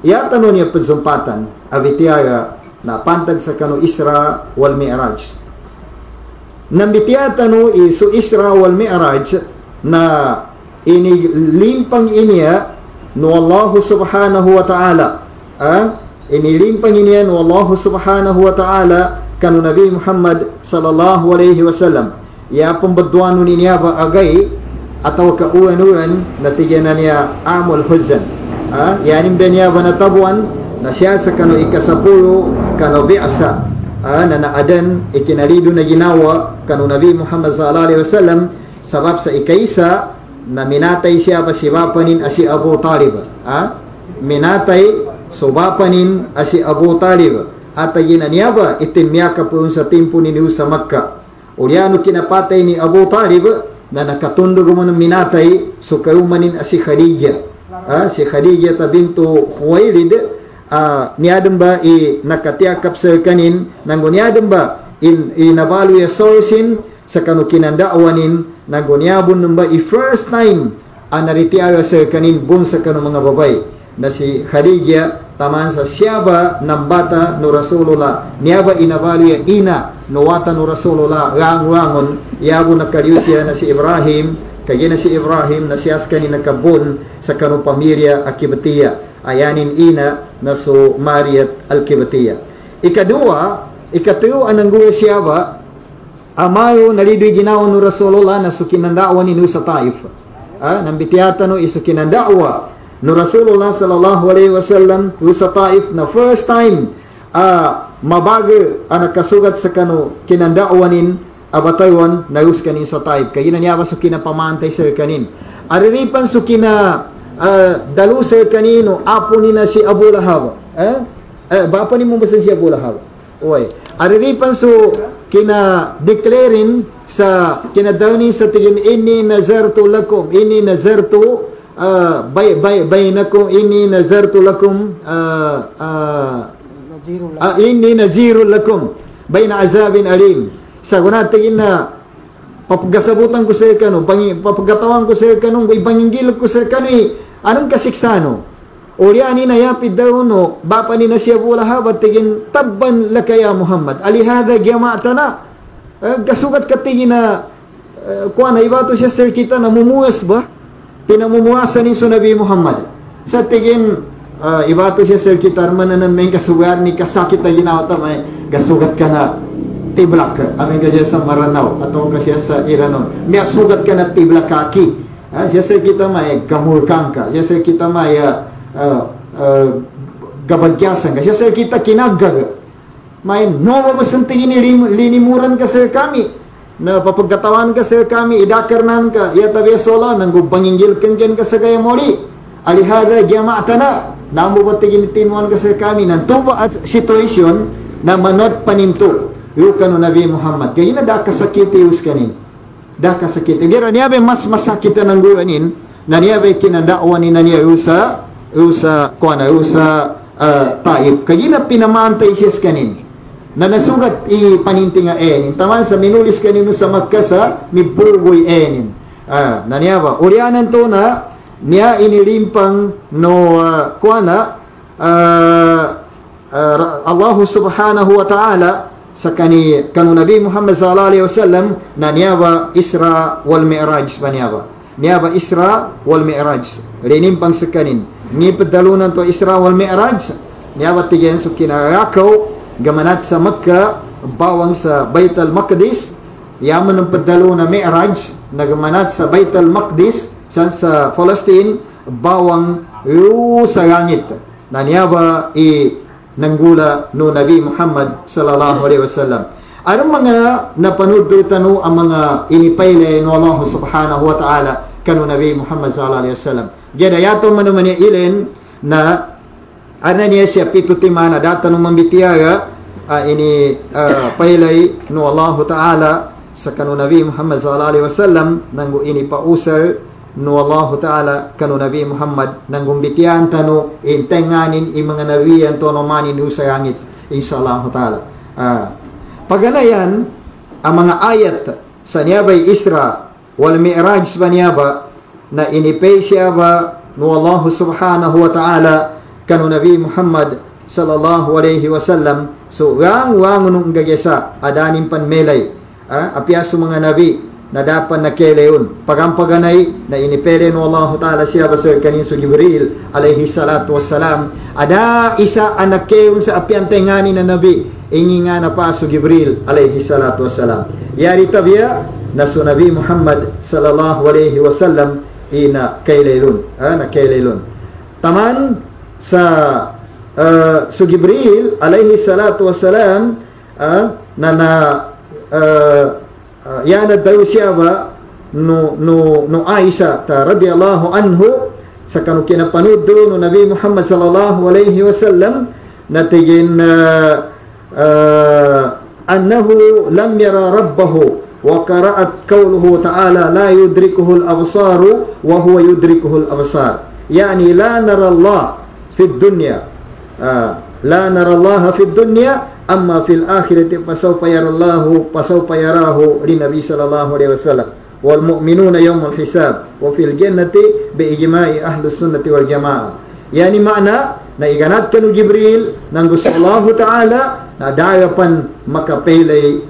Ya tanong niya pagsumpatan, abitiara na pantag sa kanu Isra wal Mi'raj. Nambitiya tanu isu Isra wal Mi'raj na inilimpang iniya no Allah subhanahu wa ta'ala. Inilimpang iniya no Allah subhanahu wa ta'ala kanu Nabi Muhammad sallallahu alaihi wasallam. Ya pembedduan niya ba agay atau kauan-uan na tigyan niya amul huzan. Yanim niya ba natabuan na siya sa kanu ikasapulo kanu bi'asa na naadan ikinalido na ginawa kanu Nabi Muhammad sallallahu alaihi wasallam sabab sa ikaisa na minatay siya pa si bapanin asi Abu Talib. Minatay so bapanin asi Abu Talib at agina niya ba itimyaka po sa timpo ni sa Makkah. Uliano kinapatay ni Abu Talib na nakatundog mo ng minatay so kayumanin asi Khadija. Si Khadija bintu Khuwailid niyadam ba nakatiakap sa kanin nangunyadam ba inabalo ya sourcing sa kanu kinandaawanin nangunyabon nung ba first time naritiaga sa kanin bun sa kanu mga babay na si Khadija taman sa siyaba ng bata no Rasulullah niya ba inabalo ya ina no wata no Rasulullah rangon yabo nakaliw siya na si Ibrahim kaya na si Ibrahim na siyas kanin nakabun sa kanu pamilya Akibatiya ayanin ina na so Mariat Al-Kibatiya. Ikatuyo anang guwa siya ba amayo nalidoy ginawa no Rasulullah na so kinandawa ni sa Taif. Nambitiyata no iso kinandawa no Rasulullah sallallahu alaihi wasallam sa Taif na first time mabaga nakasugat sa kanu kinandawanin abataywan na kanin sa Taif. Kaya na niya ba so kinapamantay sa kanin. Ariripan so dalu sa kanino apo ni na si Abu Lahab. Bapa ni mo ba si Abu Lahab? Oy. Ariripan so kina-declarein sa kinadawnin sa tigin inni nazartu lakum inni nazartu bainakum inni nazartu lakum inni nazirul lakum baina azabin alim. Sa kuna tigin na papagasabutan ko sa kanu papagatawan ko sa kanu ibanginggil ko sa kanu anong kasiksano Oriani na yapid daw no, bapa ni na siya Abu-Lahab at tigin tabban lakaya Muhammad. Alihada gyama'atana. Kasugat katingin na kuha na iba to siya sir kita namumuwas ba? Pinamumuwasan ni Nabi Muhammad. Sa tigin iba to siya sir kita mananan may kasugat ni kasakit na ginawa may kasugat ka na tiblak. Amin ka siya sa Maranao atau ka siya sa Iranon. May sugat ka na tiblak kaki. Siya sir kita may kamurkang ka. Siya sir kita may gabagyasan ka. Siya sir kita kinagag. May no mabasantingin linimuran ka sir kami. Na papagkatawan ka sir kami, idakarnan ka, yatabi sola, nang gubanginggil kanjan ka sa gaya muli. Alihada gyama'atana. Namo batigin tinuan ka sir kami. Nang tuba at situasyon na manot paninto. Yukano Nabi Muhammad. Kaya na dakasakiti us kanin. Dakasakiti. Gira niya ba mas masakita ng guanin na niya ba kinadawan ni na niya usa Taib. Kaya na pinamantay siya kanin. Na nasugat ipanintinga enin. Taman sa minulis kanino sa magkasa, mibugoy enin. Na niya ba? Urianan to na, niya inilimpang no, Allah subhanahu wa ta'ala, sa kanu Nabi Muhammad sallallahu alaihi wasallam, na niya ba Isra wal Mi'raj pa niya ba? Niya ba Isra wal Mi'raj? Linimpang sa kanin. Ni padalunan to Isra wal Mi'raj. Niya ba tigyan so kinarakaw, gamanat sa Makkah, bawang sa Bait al-Maqdis, yaman ng padalo na Mi'raj, nagamanat sa Bait al-Maqdis, sa Palestine, bawang sa langit. Na niya ba nanggula no Nabi Muhammad sallallahu alaihi wasallam. Anong mga napanood tanu ang mga inipayle no Allah subhanahu wa ta'ala kanu Nabi Muhammad sallallahu alaihi wasallam. Gaya yato man naman ilen na niya siya pitutimana data nung mambitiyaga ini paylay no Allah ta'ala sa kanu Nabi Muhammad sallallahu alaihi wasallam nanggo ini pausar no Allah ta'ala kanu Nabi Muhammad nanggo bitiyan tanu intenganin mga nabiyan to no manin sa langit insyaallah ta'ala. Paganayan ang mga ayat sa niyabay Isra wal Mi'raj ba niyaba na inipay siya ba no Allah subhanahu wa ta'ala kanu Nabi Muhammad sallallahu alaihi wasallam so wang nung gagesa adanin pan melay apiaso mga nabi na dapat na keleon pagampaganay na inipere no Allah Ta'ala siya basur kanin so Jibril alaihi salatu wassalam ada isa anak keon sa apiantengani na nabi ingi nga na pa so Jibril alaihi salatu wassalam yari tabiya na so Nabi Muhammad sallallahu alaihi wasallam ina keleon na keleon taman sa so Jibril alaihi salatu wassalam yana daw siya ba no Aisha ta radiyallahu anhu sa kanu kinapanud do no Nabi Muhammad sallallahu alaihi wasallam natigin annahu lam yara rabbahu wa qara'at qawluhu ta'ala la yudrikuhu al-absaru wa huwa yudrikuhu al-absar yani la nara Allah fi dunya la nara Allah fi dunya amma fil akhirati fasawfa yarahu li Nabi sallallahu alaihi wasallam wal mu'minuna yawmal hisab wa fil jannati bi ijma'i ahli sunnati wal jamaah yani makna na iganat kanu Jibril nang gusto Allah Ta'ala na dayapan makapelay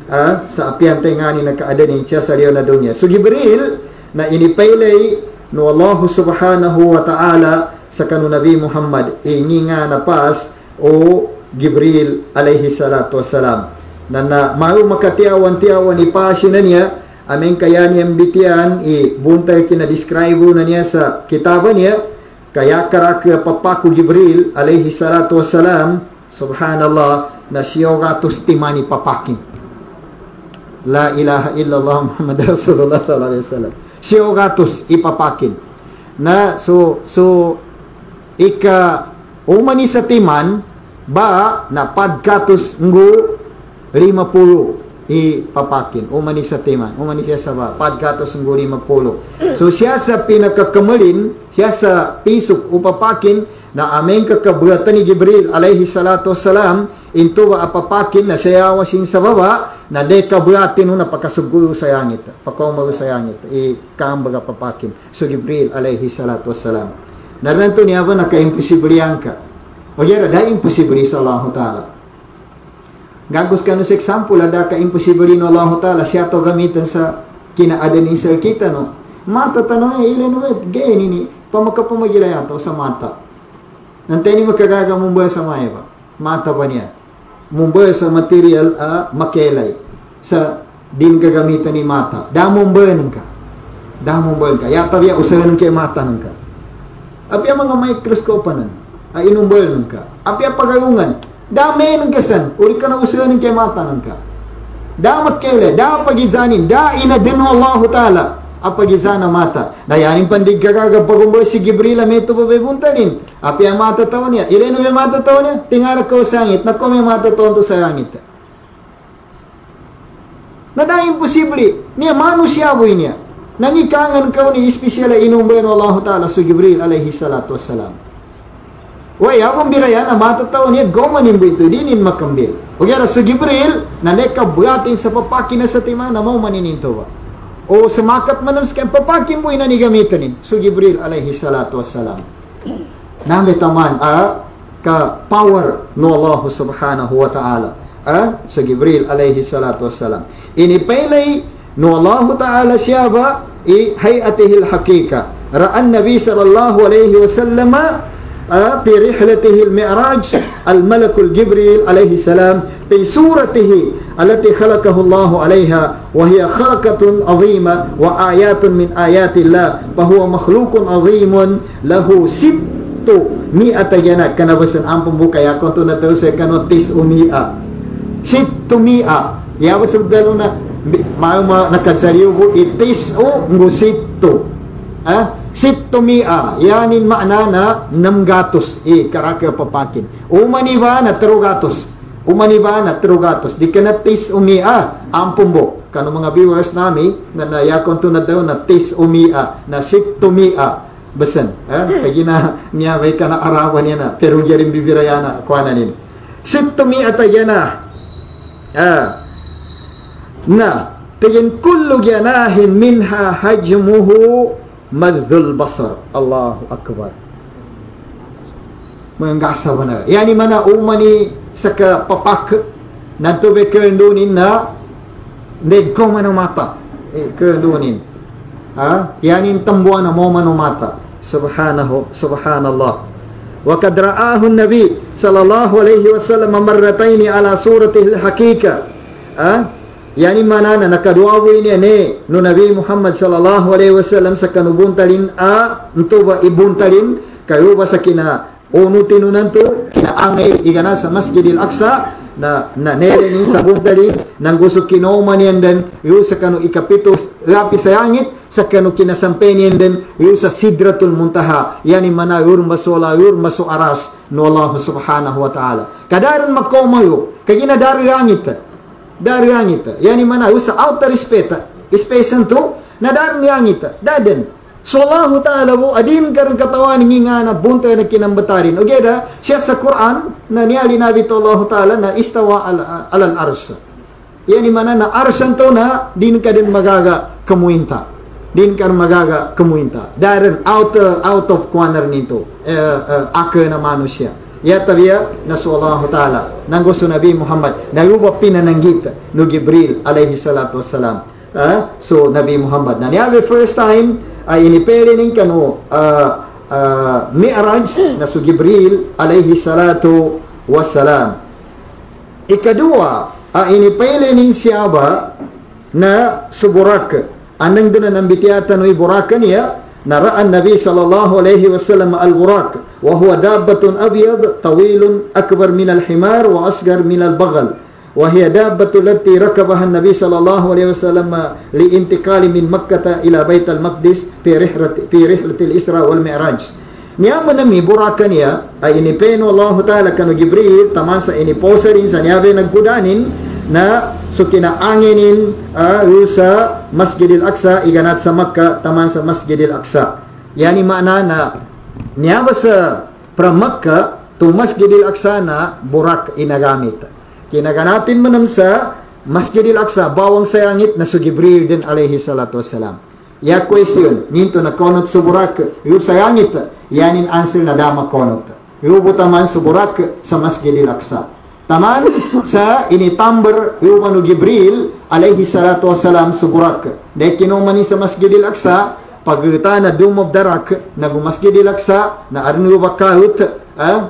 sa apian tengani na kaadanin siya sa liyo na dunya so Jibril na inipelay no Allah subhanahu wa ta'ala sa kanu Nabi Muhammad ingi nga na pas o Jibril alaihi salatu wassalam na mau makatiawan-tiawan ipasin na niya aming kaya niyang bitian buntay kinadescribe na niya sa kitaban niya kaya karaka papaku Jibril alaihi salatu wassalam subhanallah na siyo gatos timani papakin la ilaha illallah Muhammad Rasulullah sallallahu alaihi wasallam siyo gatos ipapakin na so ika umani sa timan ba na padkatos ngu 50 ipapakin umani sa timan umani siya sa ba padkatos ngu 50 so siya sa pinakakamalin siya sa pisok upapakin na aming kakabuhatan ni Jibril alaihi salatu wassalam into ba apapakin na siya wasin sa baba na de kabuhatin na pakasuguro sa yangit pakaumago sa yangit kaambaga papakin so Jibril alaihi salatu wassalam naranto niya ba naka-imposible ka o yara da imposible sa Allah Ta'ala gagos ka no sa example ada ka imposible no Allah Ta'ala siya to gamitan sa kinaadanin sa kita no mata tanong ilan no gay nini pamakapamagila yato sa mata nantay ni magkagaga mumba sa maya ba mata ba niya mumba sa material makelay sa din gagamitan ni mata damumba ka yata biya usahan kay mata nang ka apya mga microscope nan inumbol nang ka apya pagayungan dami nang kasan uri ka na usahan kay mata nang ka damat kele da pagizanin da inadinu Allah Ta'ala apagizana mata dayanin pandig kagaga pagumboy si Jibril meto babebuntanin apya mata taw niya ileno may mata taw niya tingara ka usangit nakko may mata taw to sa langit na da imposible niya manusia boy niya nangikangan ka ni espesyal inumbay no Allah Ta'ala su Jibril alaihi salatu wassalam way abang birayan ang matataw niya gomanin mo ito dinin makambil o kaya su Jibril na neka buhatin sa papakin na sa tima na mau manininto ba o semakat manus kaya papakin mo inanigamitan ni su Jibril alaihi salatu wassalam nami taman ka power no Allah subhanahu wa ta'ala su Jibril alaihi salatu wassalam inipelay no Allah Ta'ala siya ba hayatihil hakika ra'an Nabi sallallahu alaihi wasallam في رحلته المعراج الملك الجبريل عليه السلام في سورته التي خلقه الله عليها وهي خلقة عظيمة وآيات من آيات الله فهو مخلوق عظيم له 600 جناح كان بس أمبم بوكا يا كنت نتوسع كانوا 900 ya bas daluna ma nakatsariyo ko itis o ngusito sitto mia yanin makna na 600 karaka papakin umani ba na 300 di ka na tis umia ampumbo kano mga viewers nami na nayakon to na daw na tis umia na sitto mia basan kaya na niya may ka na arawan niya na pero jaring bibirayana kuha na nin sitto mia tayana na tigin kullu janahin minha hajmuhu madhul basar. Allahu akbar. menggasa benar. Yani mana umani saka papak nanto be kendunin na neggo mano mata kendunin yani tambuan na mo mano mata. Subhanallah. Wa qad ra'ahu an-nabi sallallahu alaihi wasallam marratayn ala suratihi al-haqiqa. Yani mana na nakaduawo ini no Nabi Muhammad sallallahu alaihi wasallam sa kanubuntalin nto ba ibuntalin kayo ba sa kina unutin nanto na angay igana sa Masjidil Aqsa na nerenin sa buntali nang gusto kinauman yan din yung sa kanu ikapito rapi sa langit sa kanu kinasampen yan din yung sa Sidratul Muntaha yani mana yur maso aras no Allah subhanahu wa ta'ala kadaran magkomayo kagina dari langit yani mana yung sa outer space to na dari langit daden so Allah Ta'ala po, adin karon katawan nga na buntay na kinambatarin. O geda, siya sa Quran, na niyali nabi to Allah Ta'ala na istawa alal arsa. Yan mana na arsan to na, din ka din magaga kamuinta. Dahil out of corner nito. Aka na manusia. Ya tabiya na so Allah Ta'ala. Nang gusto Nabi Muhammad, nayuba pinananggit no Jibril alayhi salatu wassalam. So Nabi Muhammad na niya first time ay inipili ning kanu Mi'raj na so Jibril alayhi salatu wassalam. Ikadua ay inipili ning siyaba na suburak anang duna ng bitiyatan o iburakan niya naraan Nabi sallallahu alayhi wasallam al-burak wa huwa dabbatun abyad tawilun akbar min al-himar wa asgar min al-baghal وهي دابة التي ركبها النبي صلى الله عليه وسلم لانتقال من مكة إلى بيت المقدس في رحلة الإسراء والمعراج. Niya manami burakan niya ay inipeno Allah Ta'ala kanu Jibril taman sa iniposarin sa niyabe nagkudanin na so kinaanginin sa Masjidil Aqsa iganat sa Makkah taman sa Masjidil Aqsa. Yani makna na niya sa from Makkah to Masjidil Aqsa na burak inagamit. Kinaganatin mo sa Masjidil Aqsa, bawang sayangit na so Jibril din alayhi salatu wassalam. Ya question, ninto na konot sa burak, yung sayangit, yanin answer na dama konot. Yung butaman sa burak sa Masjidil Aqsa. Taman sa initamber yung manu Jibril alayhi salatu wassalam sa burak. Dahil kinumani sa Masjidil Aqsa, pagkita na dumob darak, nag-Masjidil Aqsa, na arnuba kahut,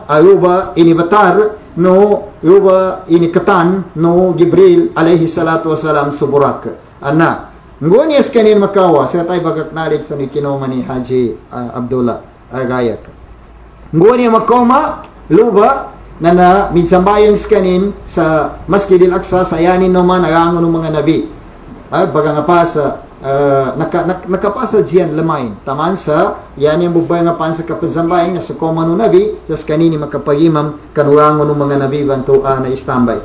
ayuba inibatar, no yuba inikatan no Jibril alayhi salatu wasalam suburak anna ngoni skanin makawa sa tay bagak knowledge ni kinoma ni Haji Abdullah Agayak ngoni makoma luba na minsambayang skanin sa Masjidil Aqsa sayanin no man arangon ng mga nabi baga nga pa sa nakapasa diyan lamain taman sa yan yung bubay nga pan sa kapansambayan na sa koma no nabi sa kanini makapagimam kanurango ng mga nabi bantua na istambay.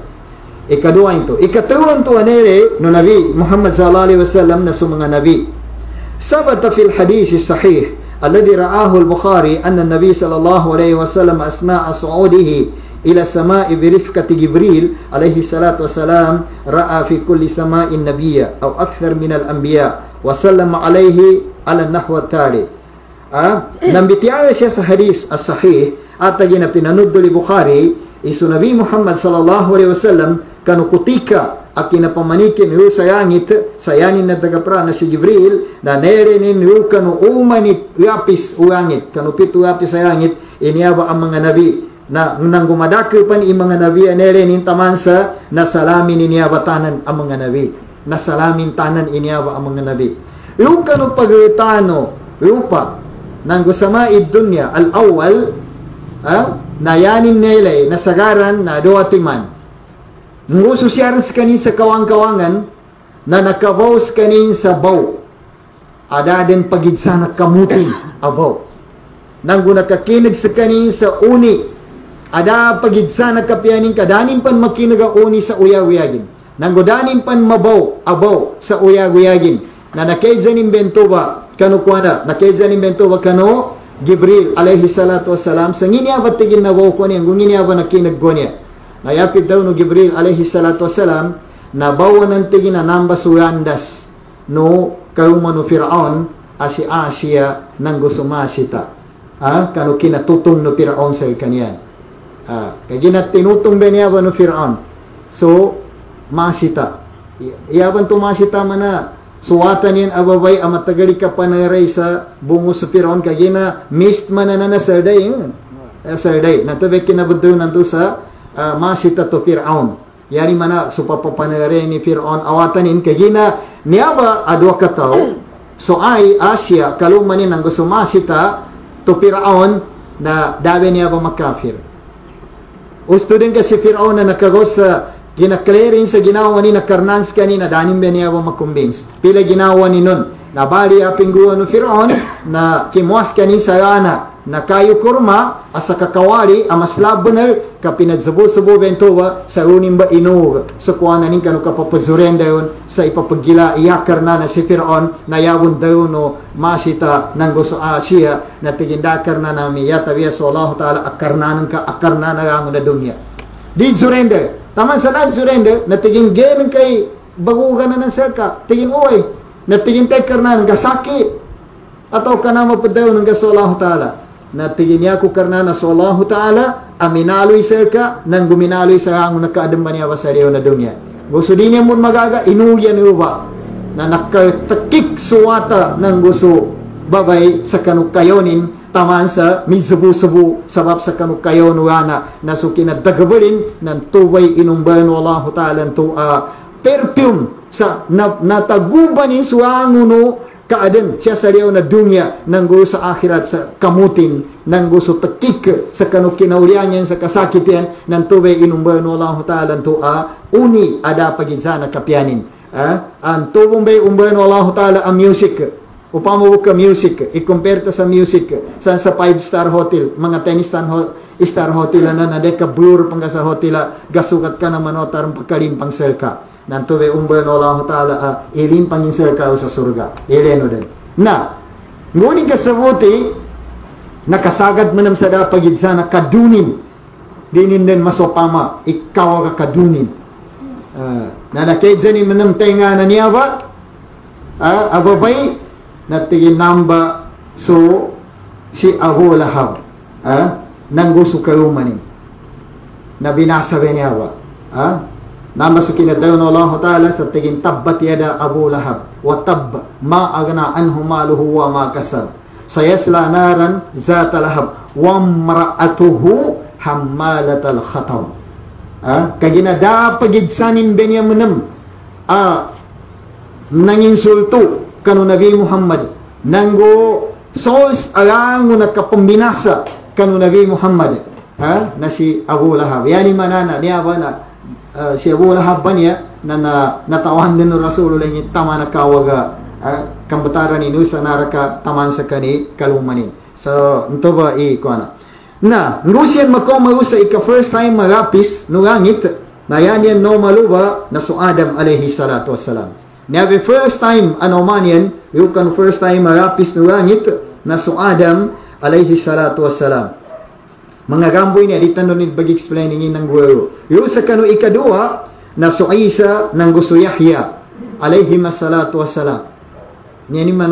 Ikadua ito ikatuwan to anere no nabi Muhammad sallallahu alaihi wasallam na sa mga nabi sabata fil hadith sahih alladhi ra'ahu al-Bukhari anna an-nabi sallallahu alaihi wasallam asna'a su'udihi ila sama'i birifkati Jibril alaihi salatu wasalam ra'a fi kulli sama'in nabiyya aw akthar min al-anbiya wa sallama alaihi ala nahwa tali nambitiyawe siya sa hadis as-sahih at na pinanuddo ni Bukhari isu Nabi Muhammad sallallahu alaihi wasallam kanukutika at kinapamanikin yu sa yangit sayanin na tagapra na si Jibril na nerinin yu kanu umanit yapis uyangit kanupit uyapis sa yangit iniyaba ang mga nabi na nang gumadakil pan ang mga nabi anerenin taman sa nasalamin iniyabatanan ang mga nabi nasalamin tanan iniyaba ang mga nabi yung kanu pagitano yupa nang gusamaid dunya al-awwal na yanin nilay nasagaran na doatiman nguso siya sa kanin sa kawang-kawangan na nakabaw sa kanin sa baw ada din pagidsa na kamuting abaw nang gunakakinig sa kanin sa uni ada pagidsa na kapianin kadanin pan makinaga uni sa uyag-uyagin nang gudanin pan mabaw abaw sa uyag-uyagin na nakaidzan imbento ba kanu kuana nakaidzan imbento ba kanu Jibril alayhi salatu wassalam sa nginiabat tigin na baw ko niya nginiabat nakinag ko niya nayapit daw no Jibril alayhi salatu wassalam na bawa ng tigin na nambas uyandas no kaumano Fir'aun asi Asia nang gusumasita Kanu kinatutong no Fir'aun sa kaniyan. Kaya tinutong ba niya ba no Fir'aun? So, masita. Iyaban to masita mana, suwatan yan ababay, amatagali ka panaray sa bungo sa Fir'aun, kaya na mist man na sarday yun. Sarday. Natabay kinabudto nanto sa masita to Fir'aun. Yani mana supapapanare ni Fir'aun awatanin kagina niyaba adwa kataw so ay Asia kalumanin ang gusto masita to Fir'aun na dabe niya ba makafir. Usto din kasi Fir'aun na nakagos sa ginaklerin sa ginawa ni na karnans kanina danim ba niya ba makumbins. Pila ginawa ni nun nabali aping guwa no Fir'aun na kimuas kanin sa ana na kayo kurma asa kakawali amas labanal ka pinadsubo-subo bentowa sa unim ba inog so kuha na nin kanu kapapazuren dayon sa ipapagila iyakar na si Fir'aun na yawon dayon no masita ng gusto Asia na tigindakar na nami yatabiya so Allah ta'ala akarnanan ka akarnanan ang na dunya di surrender taman sa surrender na tiging gaming kay bagugan na ng serka tiging uway na tiging tay karnanan ka sakit atau kana mapadaw ng gaso Allah ta'ala na tigin niya ko karna na so Allah Ta'ala aminaloy serka nang guminaloy sa ang nakaadamba niya sa na dunya. Gusto din niya mo magaga inuyan niyo ba na nakatakik suwata ng gusto babay sa kanukayonin taman sa mizabu-sabu sabab sa kanukayon wana na so kinadagabalin ng tuway inumban Allah Ta'ala to perfume sa nataguban ni suanguno kaadem siya sa liyaw na dunya nang gusto sa akhirat sa kamutin nang gusto takik sa kanukinaulian yan sa kasakitian ng tubay inumban Allah Ta'ala to uni ada paginsana kapianin ang tubong bay umban Allah Ta'ala ang music upama buka music i-compare ta sa music sa 5-star hotel mga 10-star hotel na nadeka blur pang sa hotel gasukat ka na manotar pagkalimpang selka nanto be umban Allah Ta'ala ilimpang inserka sa surga ileno din na ngunit kasabuti nakasagad manam sa dapagid sana kadunin dinin din masopama ikaw ka kadunin na nakidzanin manam tenga na niya ba ababay natigin namba so si Abu Lahab nang gusto kalumanin na binasabi niya ba namasukin na daw ng Allah Ta'ala sa tiging tabbat yada Abu Lahab wa tab ma agna anhu maluhu wa ma kasab sayasla naran zata lahab wa mra'atuhu hammalatal khatam kagina da pagidsanin Benyaminam nanginsulto kanu Nabi Muhammad nanggo souls alang nakapambinasa kanu Nabi Muhammad na si Abu Lahab yani manana niya ba na si Abu Lahab niya na natawan din ng Rasulullah yung tama na kawaga kambataran inu sa naraka taman sa kani kalumanin so ito ba kuana na ngusiyan makomaru sa first time marapis nungangit na yan no maluba na so Adam alayhi salatu wassalam never first time man yan yung kan first time marapis nungangit na so Adam alayhi salatu wassalam mga gamboy niya, di tanong nid bag-explain ng gwero. Yung sa kanu ikadua, na so Isa ng gusto Yahya, alayhi salatu wassalam. Yan yung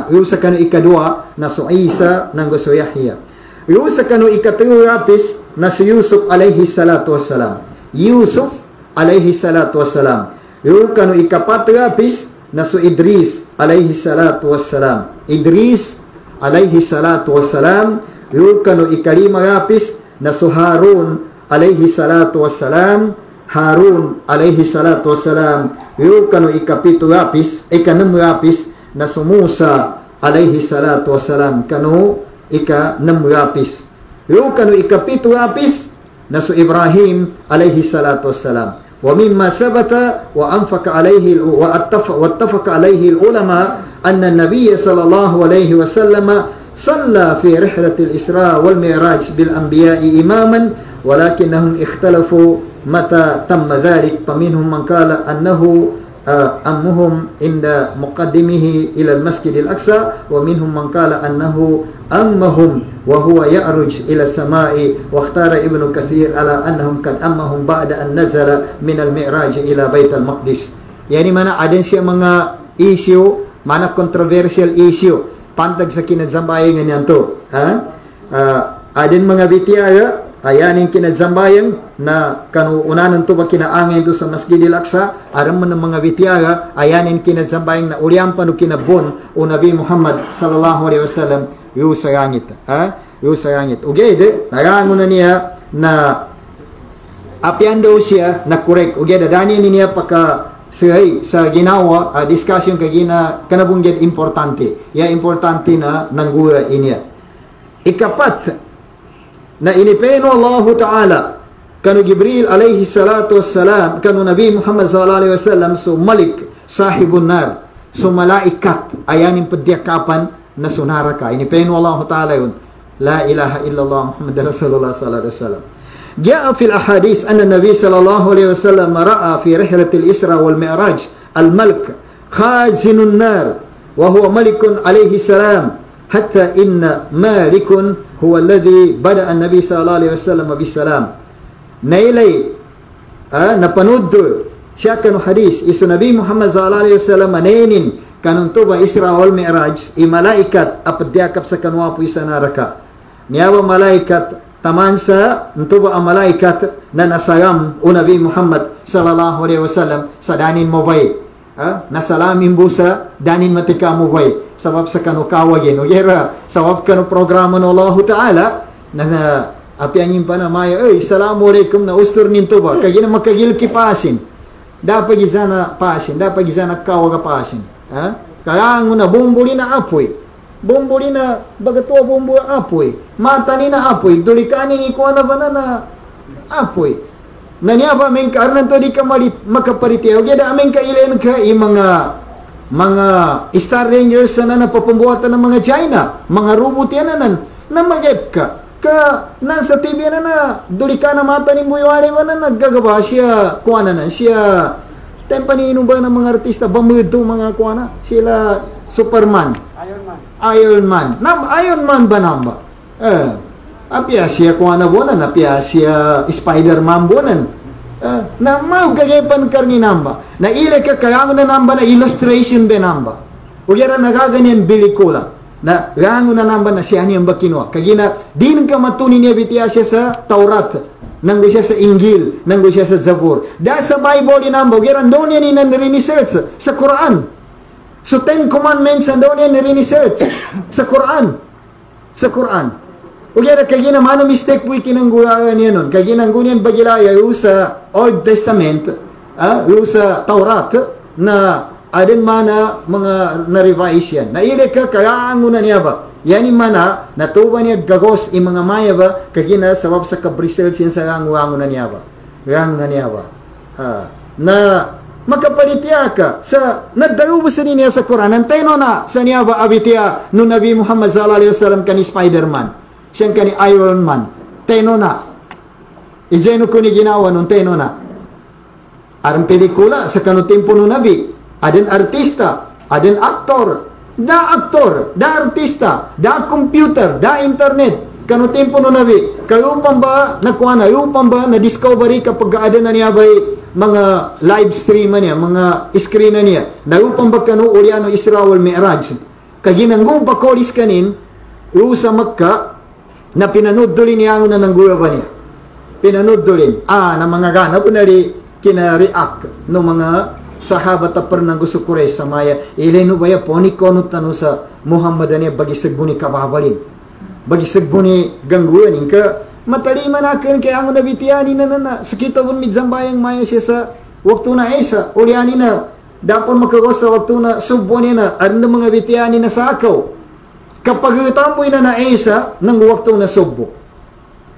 yung sa kanu ikadua, na so Isa ng gusto Yahya. Yung sa kanu ikatirapis, na si Yusuf alayhi salatu wassalam. Yusuf alayhi salatu wassalam. Yung kanu ikapatirapis, na so Idris alayhi salatu wassalam. Idris alayhi salatu wassalam. Yung kanu ikalima rapis na so Harun alayhi salatu wassalam. Harun alayhi salatu wassalam. Yung kanu ikapito rapis ikanam rapis na so Musa alayhi salatu wassalam kanu ikanam rapis. Yung kanu ikapito rapis na so Ibrahim alayhi salatu wassalam. Wa mimma sabata wa anfaqa alayhi wa attafaqa alayhi al-ulama anna an-nabiy sallallahu alayhi wa sallam صلى في رحلة الإسراء والمعراج بالأنبياء إماما ولكنهم اختلفوا متى تم ذلك فمنهم من قال أنه أمهم عند مقدمه إلى المسجد الأقصى ومنهم من قال أنه أمهم وهو يعرج إلى السماء واختار ابن كثير على أنهم قد أمهم بعد أن نزل من المعراج إلى بيت المقدس يعني mana ada siya mga issue mana controversial issue pantag sa kinadsambayan niyan to. Adin mga bitiya ayanin kinadsambayan na kanu unanan to ba kinaangin to sa Masjidil Aqsa, aram man ng mga bitiya ayanin kinadsambayan na uliam panu kinabon o Nabi Muhammad sallallahu alaihi wasallam yu sarangit. Yu sarangit. Ugede narango na niya na apian daw siya na correct. Ugede dani niya paka sa ginawa discussion kagina kanabungged importante. Ya importante na nanggura inya. Ikapat na inipeno Allah Ta'ala kanu Jibril alaihi salatu wassalam kanu Nabi Muhammad sallallahu alaihi wasallam so malik sahibun nar so malaikat ayanin padyakapan na sunaraka. Inipeno Allah Ta'ala yun. La ilaha illallah Muhammad Rasulullah sallallahu alaihi wasallam. جاء في الأحاديث أن النبي صلى الله عليه وسلم رأى في رحلة الإسراء والمعراج الملك خازن النار وهو ملك عليه السلام حتى إن مالك هو الذي بدأ النبي صلى الله عليه وسلم بالسلام نيلي نپنود شاكن حديث إسو نبي محمد صلى الله عليه وسلم نينين كانوا توبا إسراء والمعراج ملائكة أبدياكب سكنوا بيسانارك نيابا ملائكة taman sa ntuba ang malaikat na nasayam o Nabi Muhammad sallallahu alaihi wasallam sa danin mo bay. Nasalamin busa danin matika mo bay. Sabab sa kanu kawagin. O yera, sabab kanu programa ng Allah Ta'ala na apiangin pa na maya, assalamualaikum na ustur nintuba. Kaya na makagil kipasin. Dapat gizana pasin. Dapat gizana kawaga pasin. Kaya ang una bumbuli na apoy. Bumbuli na bagatua bumbu apoy mata ni na apoy dulikani ni ko na banana apoy nanya ba men karnan to di ka makapariti o geda amen ka ilen ka mga Star Rangers na napapambuhatan ng mga China mga robot yan na magep ka nasa TV na dulikana mata ni buyawari ba na naggagaba siya kuana na siya tempaninom ba ng mga artista bamudo mga kuana sila Superman Iron Man. Iron Man ba namba? Apia siya kuana bonan, apia siya Spider-Man bonan. Na mau gagapan karni namba. Na ile ka kayango na namba na illustration be namba. Ugyara nagaganyan pelikula. Na rango na namba na siya niyang bakinwa. Kagina din ka matunin niya bitiya siya sa Taurat. Nanggo siya sa Injil, nanggo siya sa Zabur. Dahil sa Bible ni namba, ugyara doon yan ni-research sa Quran. So 10 commandments na doon yan nire-research sa Quran. Sa Quran. O kaya kagina mano mistake po ikinanggurayan yan nun. Kagina ngunyan bagilaya yung sa Old Testament, yung sa Taurat, na adin mana mga na-revise yan. Naile ka kaya ang una niya ba? Yan yung mana, natuba niya gagos yung mga maya ba? Kagina sabab sa kabresearch yan sa rango na niya ba? Rango na niya ba? Na makapalitya ka sa nagdarubo sa niya sa Quran anteno na sa niya ba abitya no Nabi Muhammad sallallahu alaihi wasallam kani Spider-Man siyang kani Iron Man teno na ijeno ko ni ginawa nun teno na aram pelikula sa kanu tempo no Nabi adin artista adin aktor da artista da computer da internet kanu tempo no Nabi kayo pamba nakuana yo pamba na discovery kapag ada na niya bay mga live stream niya, mga screen na niya. Narupang bagkano uliano Isra wal Mi'raj. Kaginanggo bakolis kanin, sa Makkah, na pinanudulin niya na nanggura ba niya. Pinanudulin. Na mga gana po kina-react no mga sahabat tapar ng gusto kure sa maya. Ileno ba ya poni konot tano sa Muhammad niya bagisag buni kababalin. Bagisag buni gangguan ka mataliman akin kaya ang nabitiyani na sakita pun midzambayang maya siya sa waktu na isa uliani na dapat makagos sa waktu na subbo niya na ano mga bitiyani na sa akaw kapag tamoy na isa ng waktu na subbo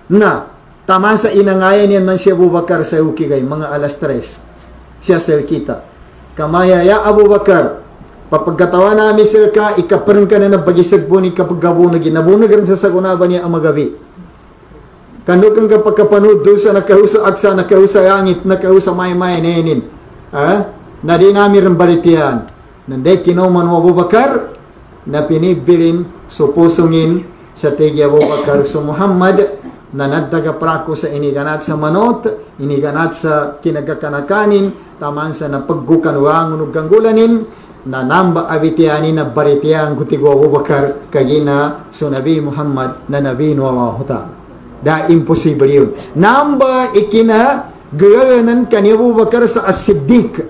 na tama sa inangayan yan man siya Abu Bakar sa ukigay mga alas 3 siya sir kita kamaya ya Abu Bakar papagkatawa namin sir ka ikaparin ka na bagisag po ni kapag gabunag ginabunag rin sa sagunaba niya ang magabi. Kano kang kapagkapanood doon sa nakahusa aksa, nakahusa langit, nakahusa may-may nenin. Na di namin rin balitian. Nanday kinoman mo Abu Bakar, na pinibilin, supusungin sa tigi Abu Bakar. So Muhammad, na nagdaga prako sa iniganat sa manot, iniganat sa kinagakanakanin, taman sa napaggukan wangunog ganggulanin, na namba abitiani na baritiang kutigo Abu Bakar kagina so Nabi Muhammad na Nabi Allah Ta'ala. Da impossible yun. Namba ikina geranan kani Abu Bakar sa As-Siddiq.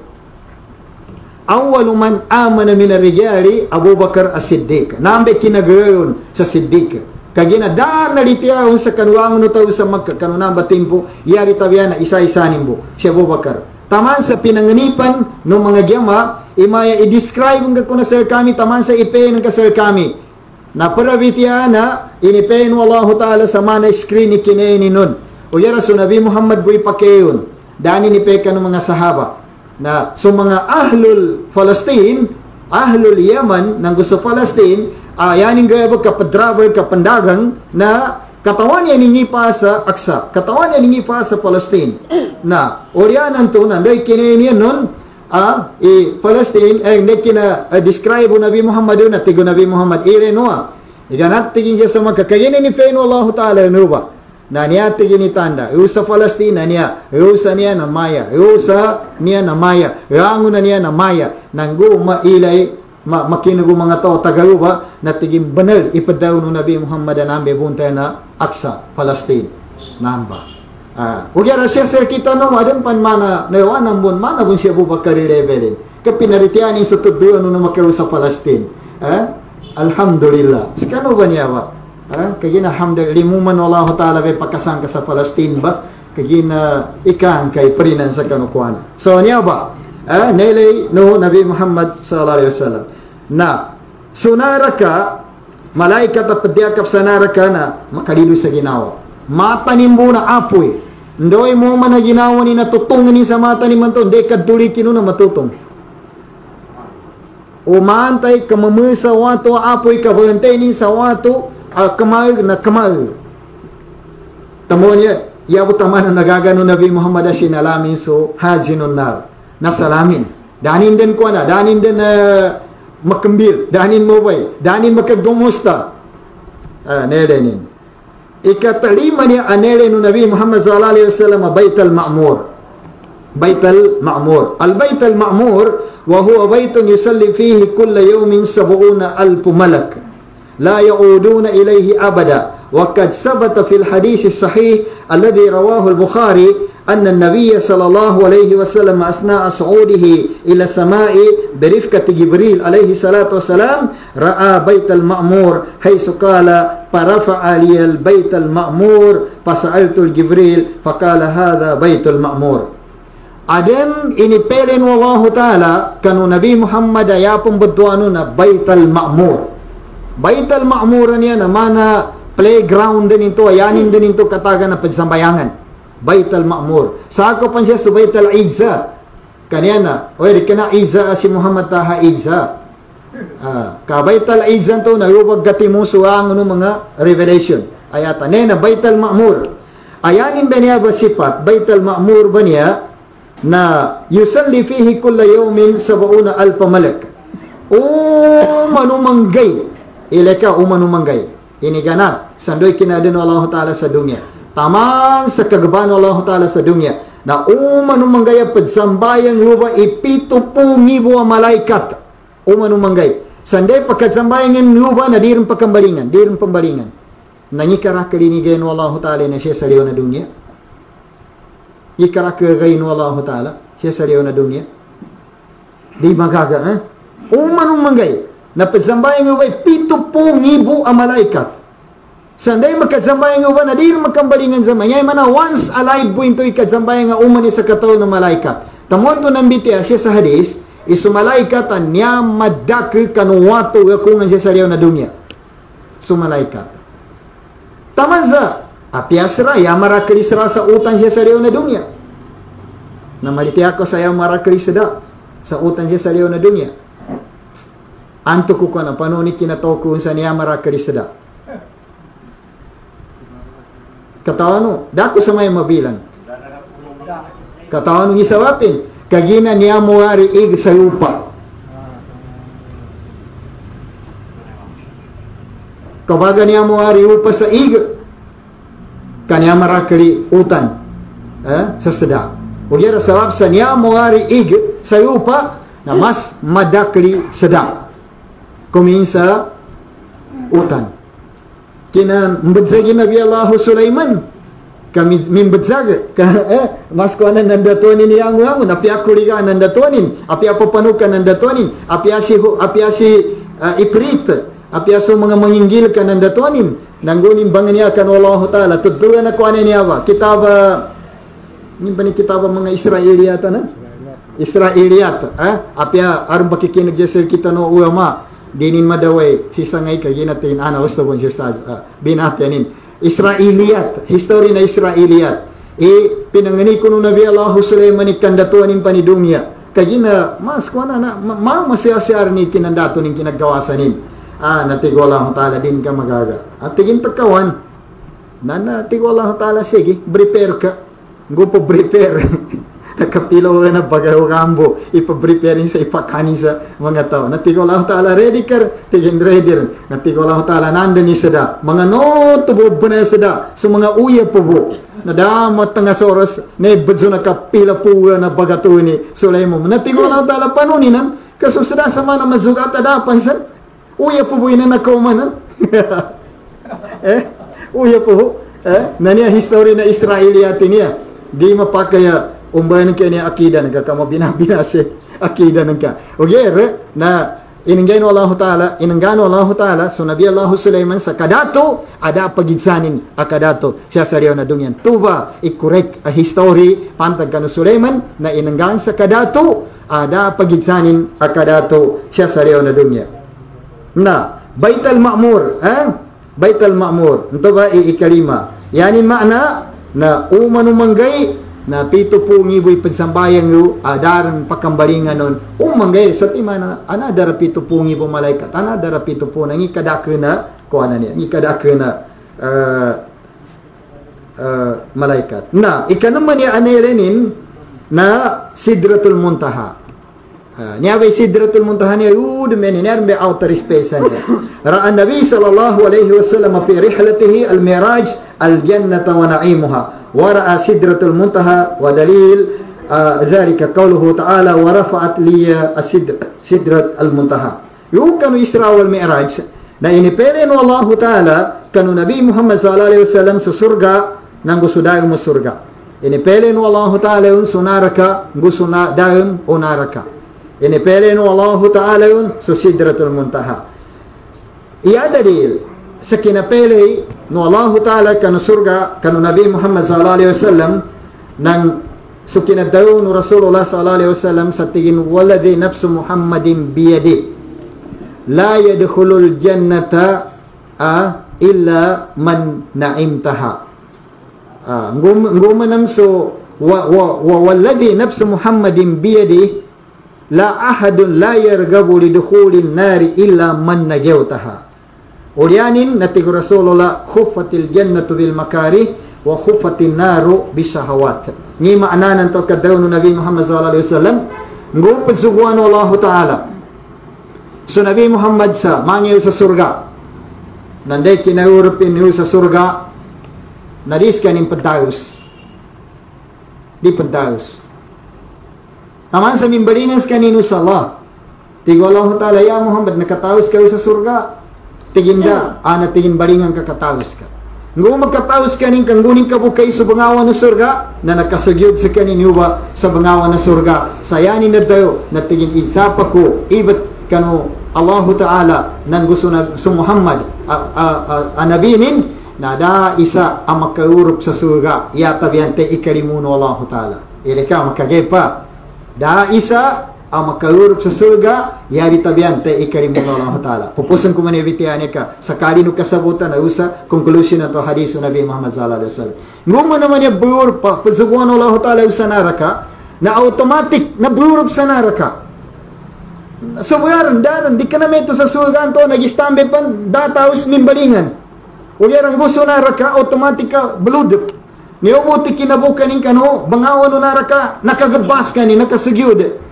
Awalu man amana min ar-rijali Abu Bakar As-Siddiq. Namba ikina geranan sa Siddiq. Kagina da naritiahon sa kanuangon no tao sa Makkah kanunamba tempo yari tabiana isa-isanin bo si Abu Bakar. Taman sa pinanganipan ng mga gyama, imaya i-describe ng kuna sir kami, taman sa ipayin ng kasir kami. Na parabitiya na, inipayin wallahu ta'ala sa mana screen ni kinayin nun. O yara so Nabi Muhammad buhay pakeyon. Dani ni peka ng mga sahaba. Na so mga ahlul Palestine, ahlul Yaman, nang gusto Palestine, yaning gaya kapadraver, kapandagang, na katawan niya ningi pa sa Aksa. Katawan niya ningi pa sa Palestine. Na, orianan to, nanday kininiyan nun, Palestine, hindi describe Nabi Muhammad yun, at tigo Nabi Muhammad, noa. Iganat tigin siya sa mga kakainin ni Feino Allah Ta'ala, ba? Na niya tigin ni Tanda, sa Palestine na niya, sa niya na Maya, sa niya na Maya, rango na niya na Maya, nanggo mailay, makinugo mga tao tagaruba na tiging banal ipadaw ng Nabi Muhammad na ambe bunta na Aksa, Palestine. Namba. Ugyara siya sir kita no, adan pan mana nayawanan bun, mana bun siya Bubakar levelin. Kapinaritian yung sutuduan na makaw sa Palestine. Alhamdulillah. Sekano ba niya ba? Kagina alhamdulillah, limuman Allah Ta'ala may pagkasang ka sa Palestine ba? Kagina ikang kay perinan sa kanukuan. So niya ba? Nelay no Nabi Muhammad sallallahu alaihi wasallam na sunaraka malaikat at padyakap sanaraka na makalido sa ginawa matanimbo na apoy ndoy mo man na ginawa ni natutungin ni sa mata ni manto de kaduli kinu na matutong umantay kamamu sa wato apoy kabantay ni sa wato kamal na kamal tamo niya yabu taman na nagagano Nabi Muhammad sinalamin so hajinun nar nasalamin. Danin din ko na, danin din makambir, danin mo bay, danin makagumusta. Nelenin. Ikatalima niya anele no Nabi Muhammad sallallahu alaihi wasallam Bait al-Ma'mur. Bait al-Ma'mur. Al-Bait al-Ma'mur wa huwa baytun yusalli fihi kulla yawmin 70,000 malak. La yauduna ilayhi abada. وقد ثبت في الحديث الصحيح الذي رواه البخاري أن النبي صلى الله عليه وسلم أثناء صعوده إلى السماء برفقة جبريل عليه الصلاة والسلام رأى بيت المأمور حيث قال فرفع لي البيت المأمور فسألت الجبريل فقال هذا بيت المأمور. Aden inipelin wallahu ta'ala kanu Nabi Muhammad ayapong bedduano na Bait al-Ma'mur. Bait al-Ma'mur niya na mana playground din ito, ayanin din ito kataga na pagsambayangan. Bait al-Ma'mur. Sako pan siya sa Bait al-Izza. Kanyana, oy, di ka na Izza si Muhammad taha Izza. Ka Bait al-Izza to, nagubag gatimuso ang mga revelation. Ayata, nena, Bait al-Ma'mur. Ayanin ba niya ba sifat, Bait al-Ma'mur ba niya, na yusalli fihi kulla yawmin 70,000 malak. Manumanggay. Ileka, manumanggay. Iniganat sandoy kinadin Allah Ta'ala sa dunia taman sa kagaban Allah Ta'ala sa dunia na umanumanggay pagsambayang luba ipitupungibo ang malaikat umanumanggay sanday pagkasambayang ng luba na dirang pagkambalingan dirang pambalingan nangikarakalinigay no Allah Ta'ala na siya sa liyo na dunia ikarakagay no Allah Ta'ala siya sa liyo na dunia di magaga umanumanggay na pagsambayang ubay 70,000 ang malaikat. Sanday magkatsambayang ubay na di magkambalingan sa manya. Mana once alive po ito ikatsambayang nga umani sa katawan ng malaikat. Tamon to nambiti siya sa hadis, isu malaikat niya madaki kanuwato yakungan siya sa liyaw na dunya. Su malaikat. Taman sa apiasra, yamarakrisra sa utang siya sa liyaw na dunya. Namaliti ako sa yamarakrisda sa utang siya sa liyaw na dunya. Anto ko na panunit kinatoko sa niya marakalisada. Katawano, dako sa may mabilang. Katawano isawapin, kagina niya muwari ig sa lupa. Kabaga niya muwari upa sa ig, kanya marakali utan sa sada. Ugyara sawap sa niya muwari ig sa lupa, na mas madakli sedap kuminsa utan kina mbedzagi Nabi Allah Sulaiman kami mimbedzaga mas ko anan nandatuanin yang api aku liga nandatuanin api apa panukan nandatuanin api asi iprit api aso mga menginggilkan nandatuanin nanggunin banganiakan Allah Ta'ala tuduran ako anan niya ba kitab ni bani kitab mga Israeliyat na Israeliyat api aron bakikinig jesel kita no ulama dinin madaway sisangay kaginatin ana gusto bon ustaz binatenin Israeliyat history na Israeliyat pinangani ko no Nabi Allah Sulaiman ikandatuanin panidumya kagina mas ko na masiyasar ni kinandato ning kinagawasanin natigo Allah Ta'ala din ka magaga at tigin pagkawan natigo Allah Ta'ala sige prepare ka gupo prepare nakapilaw na bagaw kambo ipa-prepare sa ipakanin sa mga tao natigo Allah Ta'ala ready ka tigin ready natigo Allah Ta'ala nandan ni sada mga no tubo na sada so mga uya po nadamat nga soros na budso nakapila po na bagato ni Sulaiman natigo Allah Ta'ala panuninan kaso sada sa mga mazugat adapan sa uya po na nakuman uya po naniya history na Israeliyat niya di mapakaya umbayan ka niya akida nagkakama binabinase akida nagka okay na inanggano Allah Ta'ala so Nabi Allah Sulaiman sa kadato ada pagidsanin akadato siya sariyo na dungyan tuba ikorek a history pantag kanu Sulaiman na inanggan sa kadato ada pagidsanin akadato siya sariyo na dungyan na Baitul Ma'mur Baitul Ma'mur ito ba ikalima yanin makna na umanumanggay na pito po ngiboy pansambayang yu adaran pakambalingan nun umanggay sa timana anadara pito po ngibo malaikat anadara pito po nang ikadakena kuana niya ikadakena malaikat na ikanaman niya anayrenin na Sidratul Muntaha niya Sidratul Muntaha niya yud menin be outer space niya ra'an Nabi sallallahu alaihi wasallam fi rihlatihi al-miraj al-jannata wa na'imuha ورأى سدرة المنتهى ودليل ذلك قوله تعالى ورفعت لي سدرة المنتهى يوكم إسراء والمعراج na inipelin Allah Ta'ala kanu Nabi Muhammad sallallahu alaihi wasallam sa surga nang gusto dayon mo surga inipelin Allah Ta'ala yun sunaraka gusto na dayon unaraka inipelin Allah Ta'ala yun sa sidratul muntaha iya dalil sa kinapelay no Allah Ta'ala kanu surga kanu Nabi Muhammad sallallahu alaihi wasallam nang so kinadaw no Rasulullah sallallahu alaihi wasallam sa tingin walladhi nafsu Muhammadin biyadi la yadkhulul jannata illa man na'imtaha ngumanam so walladhi nafsu Muhammadin biyadi la ahadun la yargabu lidukhulin nari illa man najawtaha Ulyanin natigo Rasulullah khuffatil jannatu bil makarih wa khuffatin naru bisahawat. Ni maknanan to kadaw no Nabi Muhammad sallallahu alaihi wasallam ngupad suguan Allah Ta'ala. So Nabi Muhammad sa mangiw sa surga. Nanday kinayurupin niyo sa surga. Nadis kaning padayos. Di padayos. Aman sa mimbaringas kanino sa Allah. Tigo Allah Ta'ala ya Muhammad nakataos kayo sa surga. Tiginda, tingin balingan kakataos ka. Ngu magkataos ka ning kangguning ka bukay sa bangawan na surga, na nakasagyod sa kaninuwa sa bangawan na surga. Sayanin na tayo, na tingin isapa ko, ibat kanu Allah Ta'ala, nang gusto na sa Muhammad, anabinin, na da isa ang makaurop sa surga, yatabiante ikalimuno Allah Ta'ala. Ilika, makagepa. Da isa, ang makaurop sa surga, yari tabiante ikalimuno Allah Ta'ala. Pupusan ko manibitiyan ka, sakali no kasabutan na usa, conclusion na to hadis Nabi Muhammad sallallahu alaihi wasallam. Nguma naman niya buur pa, pagsuguan Allah Ta'ala usa naraka, na automatic na buurop sa naraka. So buyaran, daran, di ka na meto sa surga to, nag-istambe pan, dataos mimbalingan. Uyaran gusto naraka, automatic ka, bludok. Niyobuti kinabukanin ka no, bangawan no naraka, nakagabas ka ni, nakasugyod.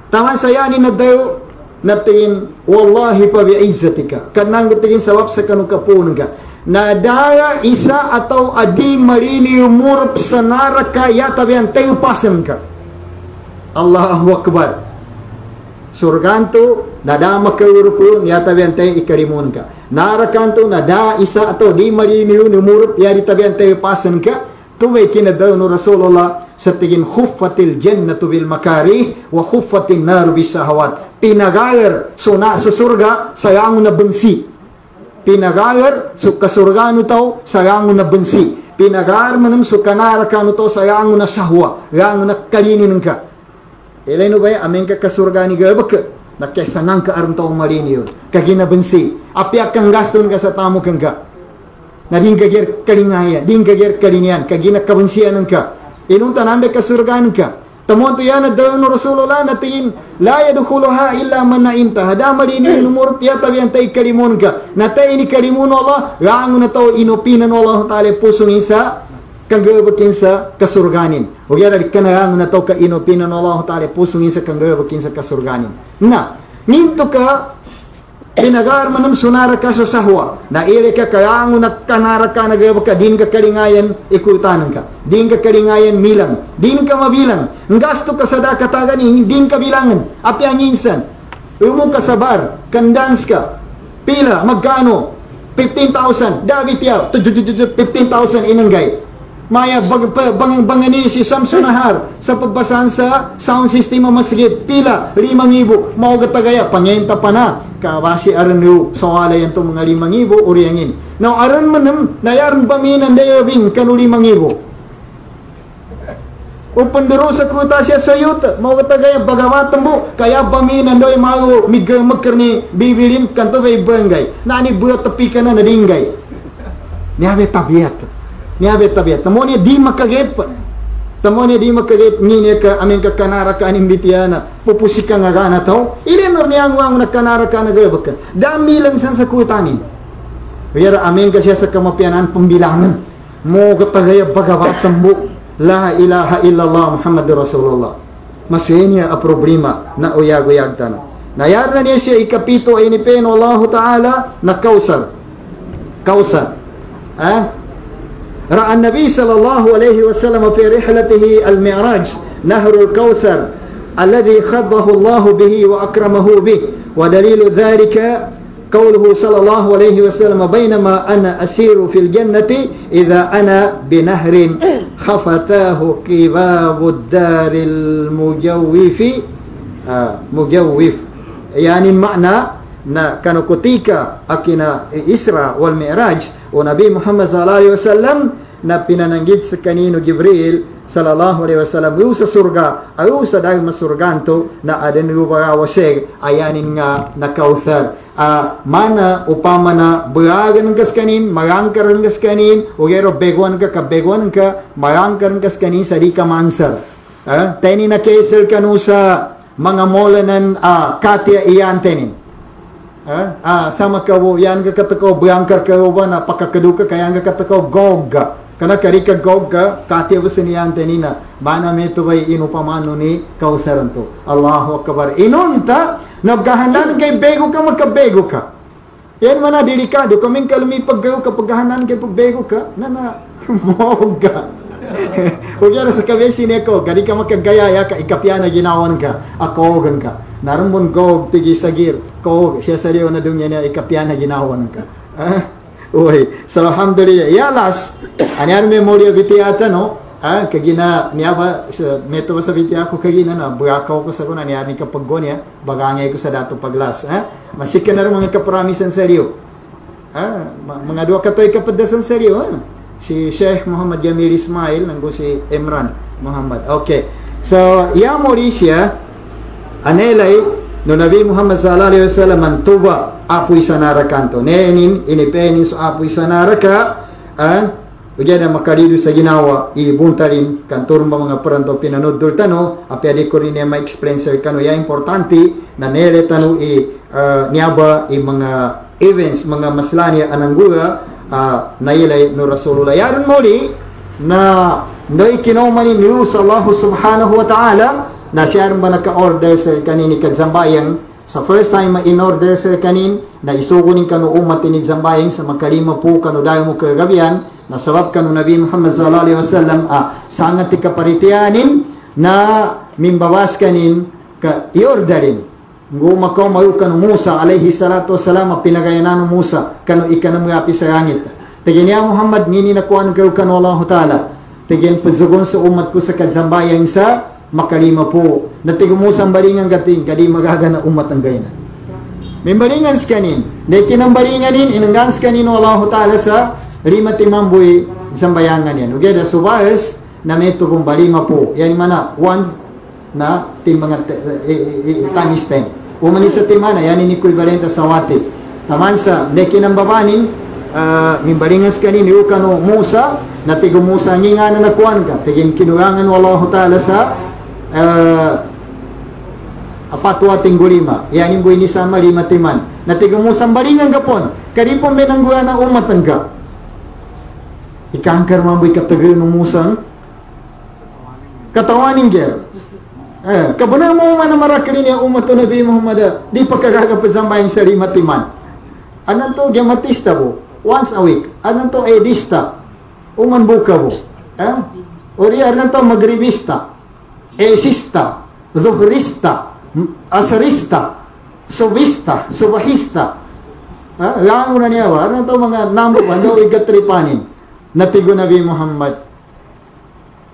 Tama saya ni nadayo natin wallahi pa bi'izzatika kanang tingin sawab sa kanu kapun ka nadaya isa atau adi marini umurp sa naraka yatabian tayo pasan ka Allahu Akbar surganto nada makauruku ni atabiante ikarimun ka, narakanto nada isa atau di mariniu numurut ya ditabiante pasan ka, tuway kinadaw no Rasulullah sa tingin khuffatil jannatu bil makarih wa khuffatin naru bis sahawat. Pinagayar so na sa surga sayang na bensi, pinagayar so kasurgano taw sayang na bensi, pinagayar manam so kanarakan taw sayang na sahwa, yang na kalinin ka. Ilay no ba amin ka kasurga ni gabak na kesanang ka aron taong marini yun kagina bensi api akang gaston ka sa tamo kang ka na din kagir kalingaya din kagir kalinian kagina kabensian ka inung tanambe kasurga ka tamon to yan daw no Rasulullah na tingin la yadkhuluha illa man naimta hada marini numur piyata yan tay kalimon ka na tay ni kalimon Allah rango na taw inopinan Allah taala pusong isa kanggabakin sa kasurganin. O yara di kanarang na to ka inopinan Allah Ta'ala pusungin sa kanggabakin sa kasurganin. Na, ninto ka, pinagar manam sunara ka sa sahwa, na ire ka karango na kanara ka nagabaka, din ka kalingayan ikutanan ka, din ka kalingayan milang, din ka mabilang, gasto ka sa dakatagan, din ka bilangan, api ang insan, umu ka sa bar, kandans ka, pila, magkano, 15,000, David yaw, 15,000 inanggay. Maya bangani si Samson Nahar sa pagbasan sa sound system masjid pila 5,000 mao gatagaya panyenta pa na kabasi aron yu sa wala yan itong mga 5,000 uriyangin now aron manam nayaran baminan dayabing kanu 5,000 upandaro sa kuta siya sa yuta mao gatagaya bagawatan mo kaya baminan doy mao magkarni bibilin kanto bay barangay nani buat tepi kana nadinggay niabe tabiat niabe tabiat tamonya di makagep tamonya di makagep ngine ka amin ka kanara ka anim bitiana pupusika nga gana taw ilenor niyang wang na kanara ka nagabaka dami lang san sa kutani kaya amin ka siya sa kamapianan pambilangan mo katagaya bagawatan mo la ilaha illallah Muhammadur Rasulullah masenya a problema na uyag-uyag tan nayar na niya siya ikapito ay nipen Allah Ta'ala na kausar رأى النبي صلى الله عليه وسلم في رحلته المعراج نهر الكوثر الذي خضه الله به وأكرمه به ودليل ذلك قوله صلى الله عليه وسلم بينما أنا أسير في الجنة إذا أنا بنهر خفتاه قباب الدار المجوف مجوف يعني المعنى na kanu kutika akina Isra wal Mi'raj o Nabi Muhammad sallallahu alaihi wasallam na pinananggit sa kanino Jibril sallallahu alaihi wasallam u sa surga ayu sa dahil masurganto na aden rubarawaseg ayanin nga na kauthar mana upama na buragan kas kanin marangkaran kas kanin o gero begwan ka marangkaran kas kanin sa di ka mansar teni na kesel kanu sa mga molanan katya iyan tenin sama kawo yan ka katakaw buyangkar kawo ba na pakakaduka kaya nga katakaw gogga kana karika gogga kati ba siniyan tenina bana meto bay inupamano ni kausaran to Allahu akbar inunta naggahanan kay bego ka magkabego ka yan mana delikado kaming kalumipag kayo kapag gahanan kay pagbego ka na gogga huwag yan sa kabesi niya ko gadi ka makagayaya ka ikapya na ginawan ka akogan ka narumon gog tigi sagir ko siya sariyo na dunya niya ikapya na ginawan ka uy so alhamdulillah yalas anyar memoria bitiata no kagina niya ba meto sa bitia ko kagina na burakaw ko sa kuna niya mi kapaggonya bagangay ko sa dato paglas masika na rin mga kapramisan sariyo mga dua katoy kapadasan sariyo si Sheikh Muhammad Jamil Ismail nanggo si Imran Muhammad okay so ya Mauricia anelay no Nabi Muhammad sallallahu alaihi wasallam antuba apoy sanara kanto nenin inipenin so apoy sanara ka ujana makalido sa ginawa ibuntarin kantor mga peranto pinanudol tano api ko rin ma explain sa kano ya importante na nele tano niaba mga events mga maslania ananggura nailay no Rasulullah yaron muli na noy kinomani ni Allah subhanahu wa ta'ala na siya ba naka-order sa kanini kadsambayang sa first time in-order sa kanin na isugunin kanu umat tinid zambayang sa makalima po kanu dayo mo kagabihan na sabab kanu Nabi Muhammad sallallahu alaihi wasallam sangat ikaparitianin na mimbawas kanin ka i-orderin Ngumakaw mayu kanu Musa alaihi salatu wassalam pinagayanan Musa kanu ikanu api sa langit. Tigin ya Muhammad ngini nakuan kayo kanu Allah Ta'ala. Tigin pagzugon sa umat ko sa kadsambayan sa makalima po. Natigo Musa ang balingan gating kadi magagana umat ang gayna. Membalingan skanin. Dahil kinambalinganin inanggan skanin Allah Ta'ala sa lima timamboy sambayangan yan. Okay, so bias na may ito kong balima po. Yan mana, one na tim mga times 10. Umani sa timana, yan in equivalent sa wati. Taman sa neki ng babanin, mimbalingas ka ni Ukano Musa, na tigo Musa nga na nakuan ka. Tiging kinurangan Allah Ta'ala sa apatwa tinggulima. Yan yung buhay ni sama lima timan. Na tigo Musa balingan kapon. Karipon may nangguan na umatan ka. Ikangkar mamboy katagay ng Musa. Katawanin ka. Kabunan mo man na marakilin yung umat na Nabi Muhammad, di pa kagagapazambayan sa lima timan. Anan to gamatista po? Once a week. Anan to edista? Uman buka po. Ori anan to magribista, esista, dhuhrista, asarista, subista, subahista. Lango na niya ba? Anan to mga nambo, ano igatripanin? Natigo Nabi Muhammad,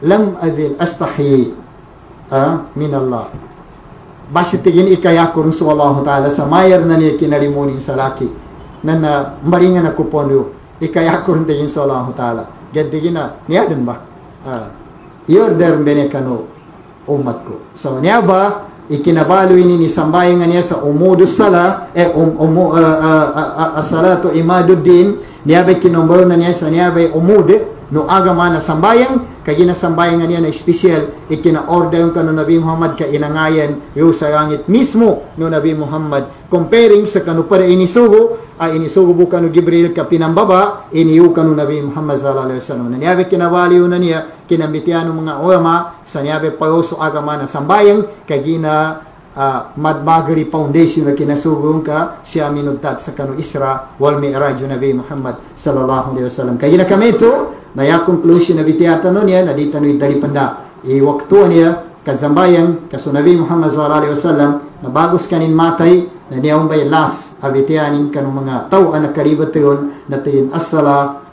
lam adil astahi min Allah. Basi tigin ikayakon sa Allah Ta'ala sa mayar na niya kinalimunin sa laki na maringan ako po niyo ikayakon tigin sa Allah Ta'ala gadigin na niya din ba i-order benekano umat ko so niya ba ikinabalo ini sambayan nga niya sa umudu sala salatu imaduddin niya ba kinumbaro na niya sa niya ba umude no agama na sambayang kagina sambayang nga niya na espesyal ikina-order yung kanu Nabi Muhammad ka inangayan yung sa langit mismo no Nabi Muhammad comparing sa kanu para inisugo inisugo bu kanu Gibril ka pinambaba iniyu kanu Nabi Muhammad sallallahu alaihi wasallam na niya kinawaliw na niya kinambitian ng mga ulama sa niya payoso agama na sambayang kagina Madmagari Foundation na kinasugong ka siya minugtat sa kanu Isra wal Mi'raj Nabi Muhammad sallallahu alaihi wasallam kagina kami ito maya conclusion na bitiyata no niya na dito no'y dalipanda iwaktuan niya kadzambayang kaso Nabi Muhammad sallallahu alaihi wasallam na bagos kanin matay na niyang bay last abitianin kanong mga tao na karibat yun na tingin as-sala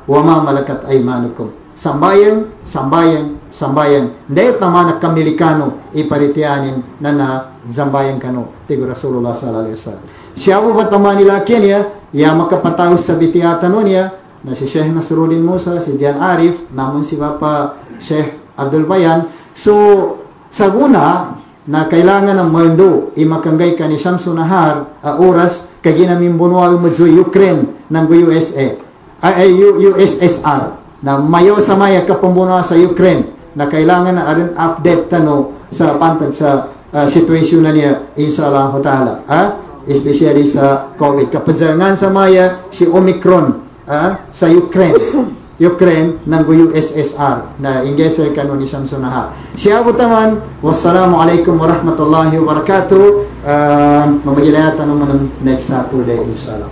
wa ma malakat aymanukum sambayang dahil naman na kamilikano iparitianin na zambayang kano tigo Rasulullah sallallahu alaihi wasallam siya po ba taman nila kanya ya makapataw sa bitiyata no niya na si Sheikh Nasruddin Musa, si Jan Arif, namun si Papa Sheikh Abdul Bayan. So, sa guna na kailangan ng mundo imakanggay ka ni Shamsu Nahar oras kaginamin bunuwa mo Ukraine ng USA USSR na mayo sa maya kapambunuwa sa Ukraine na kailangan na arin update tano sa pantag sa situation na niya inshallah ta'ala especially sa COVID kapajangan sa maya si Omicron sa Ukraine ng USSR na ingesel kanon ni Shamsu Nahar. Siya po taman, wassalamu alaikum warahmatullahi wabarakatuh. Mamagilaya tanong mo ng next Saturday inshallah.